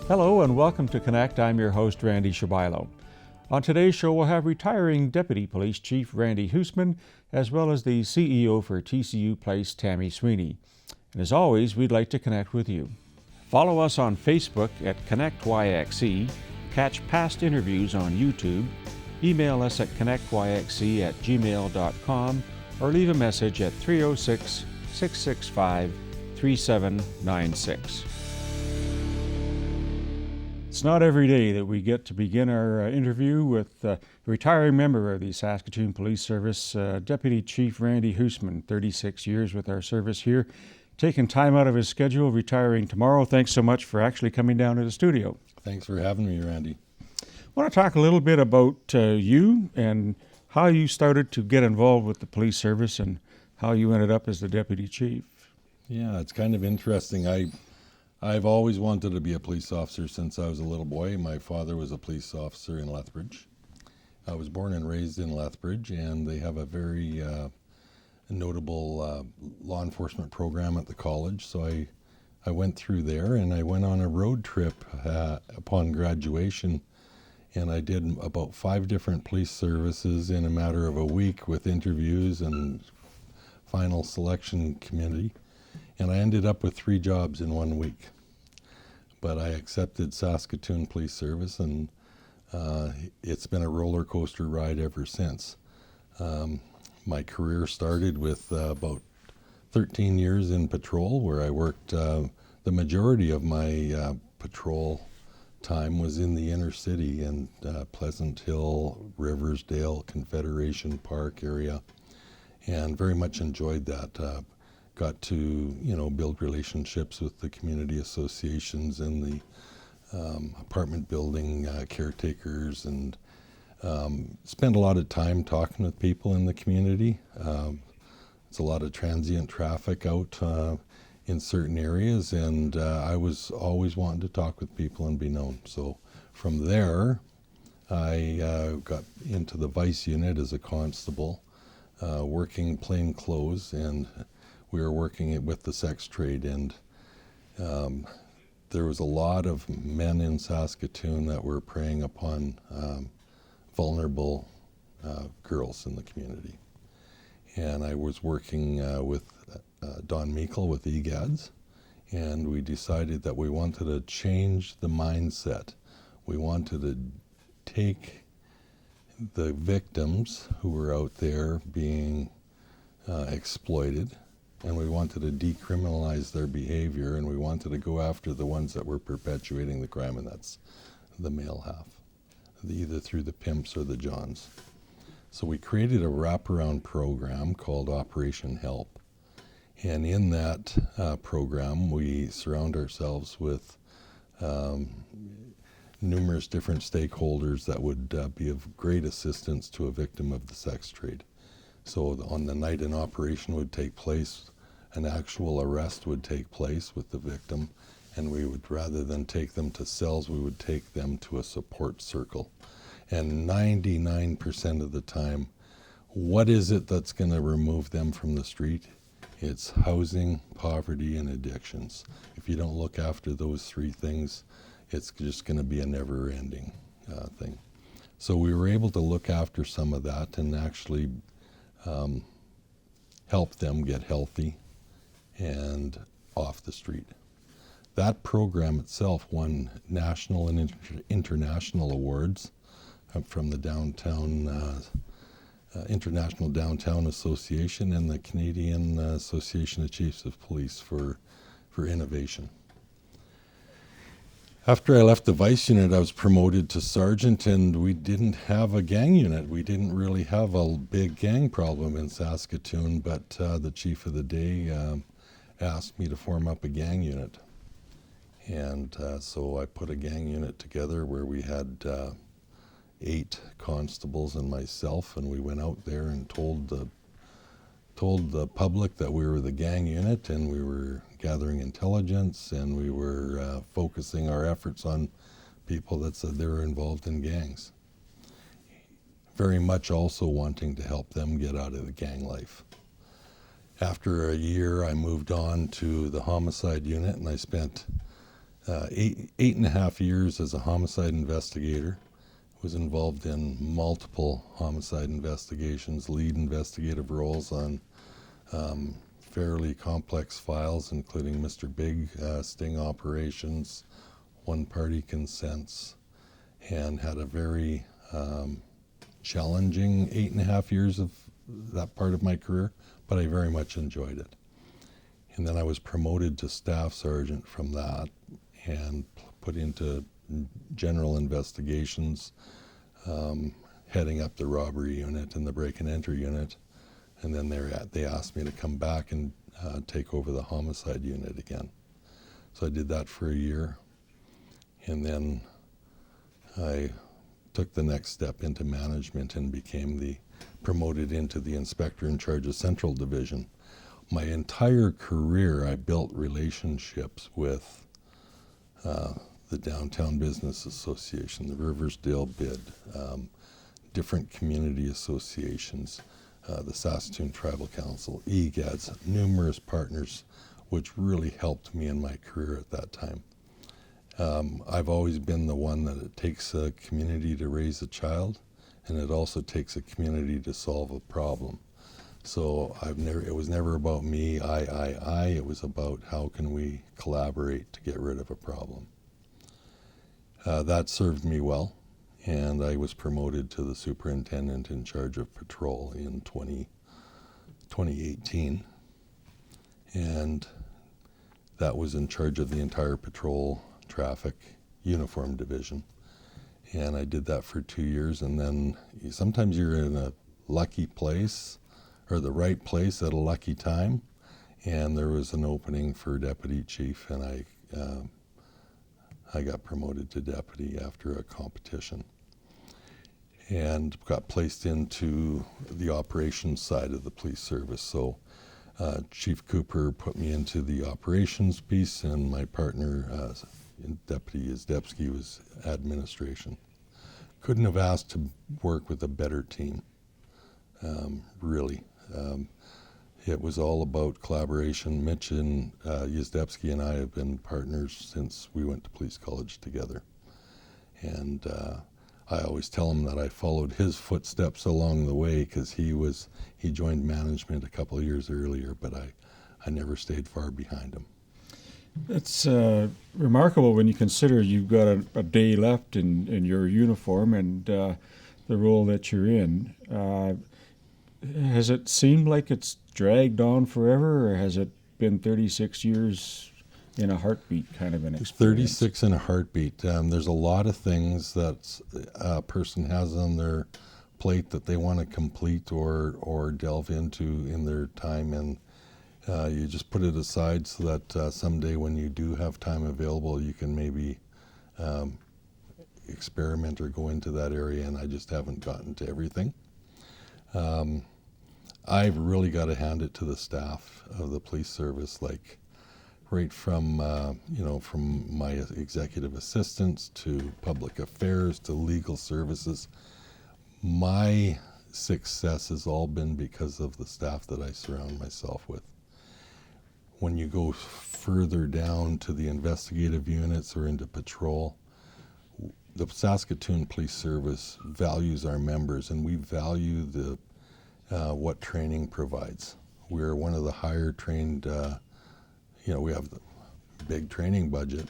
Hello and welcome to Connect. I'm your host, Randy Huisman. On today's show, we'll have retiring Deputy Police Chief Randy Huisman, as well as the CEO for TCU Place, Tammy Sweeney. And as always, we'd like to connect with you. Follow us on Facebook at ConnectYXE, catch past interviews on YouTube, email us at connectyxe@gmail.com, or leave a message at 306-665-3796. It's not every day that we get to begin our interview with a retiring member of the Saskatoon Police Service, Deputy Chief Randy Huisman, 36 years with our service here, taking time out of his schedule, retiring tomorrow. Thanks so much for actually coming down to the studio. Thanks for having me, Randy. I want to talk a little bit about you and how you started to get involved with the police service and how you ended up as the Deputy Chief. Yeah, it's kind of interesting. I've always wanted to be a police officer since I was a little boy. My father was a police officer in Lethbridge. I was born and raised in Lethbridge, and they have a very notable law enforcement program at the college. So I went through there, and I went on a road trip upon graduation, and I did about 5 different police services in a matter of a week with interviews and final selection committee. And I ended up with 3 jobs in 1 week. But I accepted Saskatoon Police Service, and it's been a roller coaster ride ever since. My career started with about 13 years in patrol, where I worked, the majority of my patrol time was in the inner city in Pleasant Hill, Riversdale, Confederation Park area, and very much enjoyed that. Got to, build relationships with the community associations and the apartment building caretakers, and spend a lot of time talking with people in the community. It's a lot of transient traffic out in certain areas, and I was always wanting to talk with people and be known. So from there, I got into the vice unit as a constable, working plain clothes, and we were working with the sex trade, and there was a lot of men in Saskatoon that were preying upon vulnerable girls in the community. And I was working with Don Meikle with EGADS, and we decided that we wanted to change the mindset. We wanted to take the victims who were out there being exploited, and we wanted to decriminalize their behavior, and we wanted to go after the ones that were perpetuating the crime, and that's the male half, either through the pimps or the johns. So we created a wraparound program called Operation Help, and in that program we surround ourselves with numerous different stakeholders that would be of great assistance to a victim of the sex trade. So on the night an operation would take place, an actual arrest would take place with the victim, and we would, rather than take them to cells, we would take them to a support circle. And 99% of the time, what is it that's going to remove them from the street? It's housing, poverty, and addictions. If you don't look after those 3 things, it's just going to be a never-ending thing. So we were able to look after some of that and actually help them get healthy and off the street. That program itself won national and international awards from the International Downtown Association and the Canadian Association of Chiefs of Police for innovation. After I left the vice unit, I was promoted to sergeant, and we didn't have a gang unit. We didn't really have a big gang problem in Saskatoon, but the chief of the day asked me to form up a gang unit. And so I put a gang unit together where we had 8 constables and myself, and we went out there and told the public that we were the gang unit, and we were gathering intelligence, and we were focusing our efforts on people that said they were involved in gangs. Very much also wanting to help them get out of the gang life. After a year, I moved on to the homicide unit, and I spent eight and a half years as a homicide investigator. Was involved in multiple homicide investigations, lead investigative roles on fairly complex files, including Mr. Big sting operations, one-party consents, and had a very challenging 8.5 years of that part of my career, but I very much enjoyed it. And then I was promoted to staff sergeant from that and put into general investigations, heading up the robbery unit and the break and enter unit. And then they asked me to come back and take over the homicide unit again. So I did that for a year. And then I took the next step into management and became promoted into the inspector in charge of Central Division. My entire career, I built relationships with the Downtown Business Association, the Riversdale BID, different community associations, the Saskatoon Tribal Council, EGADS, numerous partners, which really helped me in my career at that time. I've always been the one that it takes a community to raise a child, and it also takes a community to solve a problem. So it was never about me, I. It was about how can we collaborate to get rid of a problem. That served me well, and I was promoted to the superintendent in charge of patrol in 2018. And that was in charge of the entire patrol traffic uniform division. And I did that for 2 years, and then sometimes you're in a lucky place, or the right place at a lucky time, and there was an opening for deputy chief, and I got promoted to deputy after a competition and got placed into the operations side of the police service. So Chief Cooper put me into the operations piece, and my partner, Deputy Izdebski, was administration. Couldn't have asked to work with a better team, really. It was all about collaboration. Mitch and Izdebski and I have been partners since we went to police college together. And I always tell him that I followed his footsteps along the way, because he joined management a couple of years earlier, but I never stayed far behind him. It's remarkable when you consider you've got a day left in your uniform and the role that you're in. Has it seemed like it's dragged on forever, or has it been 36 years in a heartbeat kind of an experience? 36 in a heartbeat. There's a lot of things that a person has on their plate that they want to complete or delve into in their time, and you just put it aside so that someday when you do have time available, you can maybe experiment or go into that area, and I just haven't gotten to everything. I've really got to hand it to the staff of the police service, like right from from my executive assistants to public affairs to legal services. My success has all been because of the staff that I surround myself with. When you go further down to the investigative units or into patrol, the Saskatoon Police Service values our members, and we value what training provides. We're one of the higher trained, we have the big training budget,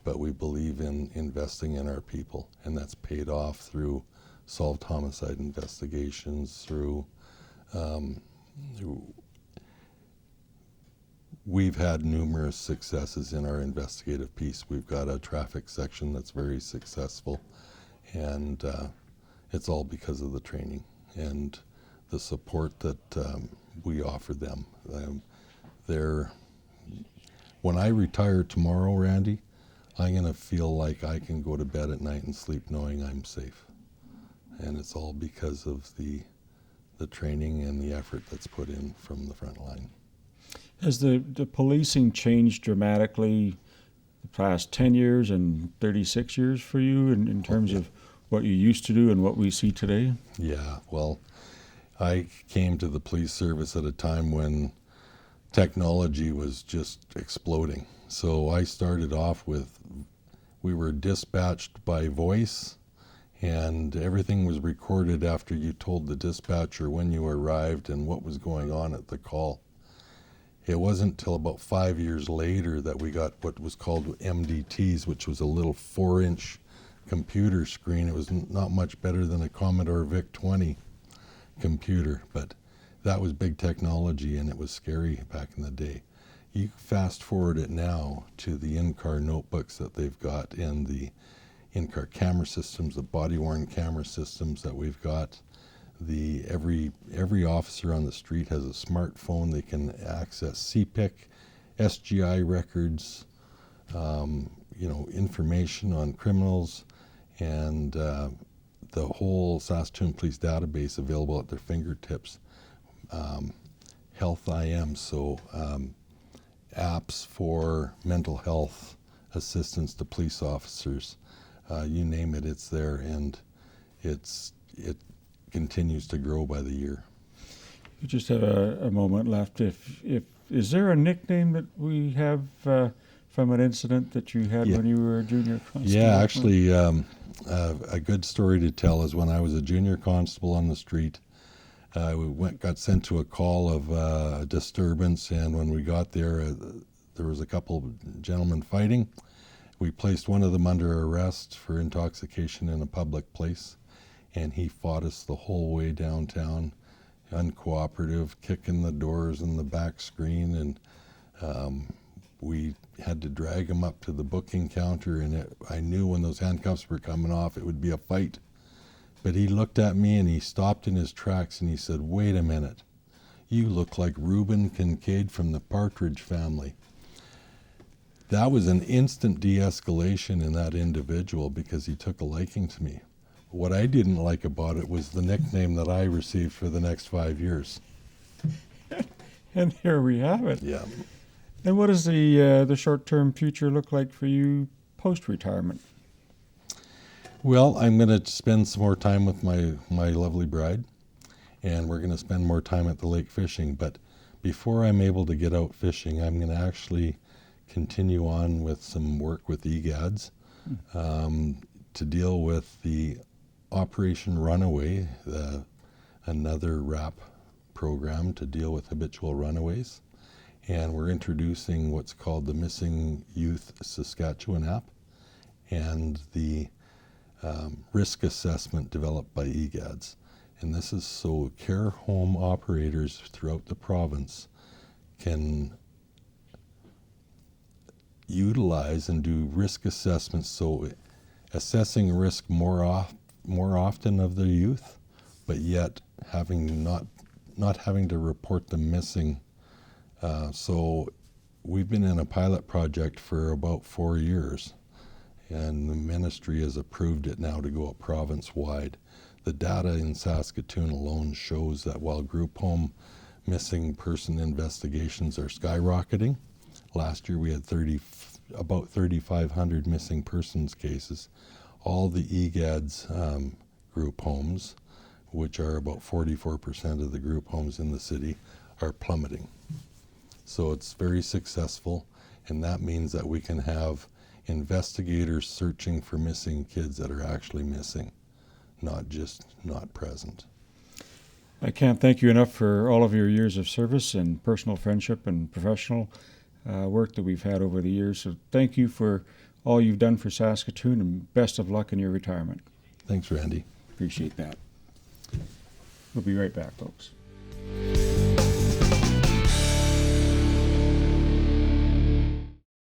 but we believe in investing in our people, and that's paid off through solved homicide investigations, through we've had numerous successes in our investigative piece. We've got a traffic section that's very successful, and it's all because of the training and the support that we offer them. When I retire tomorrow, Randy, I'm going to feel like I can go to bed at night and sleep knowing I'm safe. And it's all because of the training and the effort that's put in from the front line. Has the policing changed dramatically the past 10 years and 36 years for you in terms of what you used to do and what we see today? Yeah, well, I came to the police service at a time when technology was just exploding. So I started off with, we were dispatched by voice, and everything was recorded after you told the dispatcher when you arrived and what was going on at the call. It wasn't till about 5 years later that we got what was called MDTs, which was a little 4-inch computer screen. It was not much better than a Commodore VIC-20 computer, but that was big technology, and it was scary back in the day. You fast forward it now to the in-car notebooks that they've got, and the in-car camera systems, the body-worn camera systems that we've got. Every officer on the street has a smartphone. They can access CPIC, SGI records, information on criminals, and the whole Saskatoon Police database available at their fingertips. Health IM, so apps for mental health assistance to police officers. You name it, it's there, and it continues to grow by the year. You just have a moment left. Is there a nickname that we have from an incident that you had when you were a junior constable? Yeah, actually, a good story to tell is when I was a junior constable on the street. We got sent to a call of a disturbance, and when we got there, there was a couple of gentlemen fighting. We placed one of them under arrest for intoxication in a public place, and he fought us the whole way downtown, uncooperative, kicking the doors and the back screen, and we had to drag him up to the booking counter, and I knew when those handcuffs were coming off it would be a fight. But he looked at me and he stopped in his tracks and he said, "Wait a minute, you look like Reuben Kincaid from the Partridge Family." That was an instant de-escalation in that individual because he took a liking to me. What I didn't like about it was the nickname that I received for the next 5 years. And here we have it. Yeah. And what does the short-term future look like for you post-retirement? Well, I'm going to spend some more time with my lovely bride, and we're going to spend more time at the lake fishing. But before I'm able to get out fishing, I'm going to actually continue on with some work with EGADS to deal with the Operation Runaway, another RAP program to deal with habitual runaways. And we're introducing what's called the Missing Youth Saskatchewan app and the risk assessment developed by EGADS. And this is so care home operators throughout the province can utilize and do risk assessments, so assessing risk more often of the youth, but yet not having to report them missing. So we've been in a pilot project for about 4 years, and the ministry has approved it now to go province-wide. The data in Saskatoon alone shows that while group home missing person investigations are skyrocketing, last year we had about 3,500 missing persons cases. All the EGADS group homes, which are about 44% of the group homes in the city, are plummeting. So it's very successful, and that means that we can have investigators searching for missing kids that are actually missing, not just not present. I can't thank you enough for all of your years of service and personal friendship and professional work that we've had over the years. So thank you for all you've done for Saskatoon, and best of luck in your retirement. Thanks, Randy. Appreciate that. We'll be right back, folks.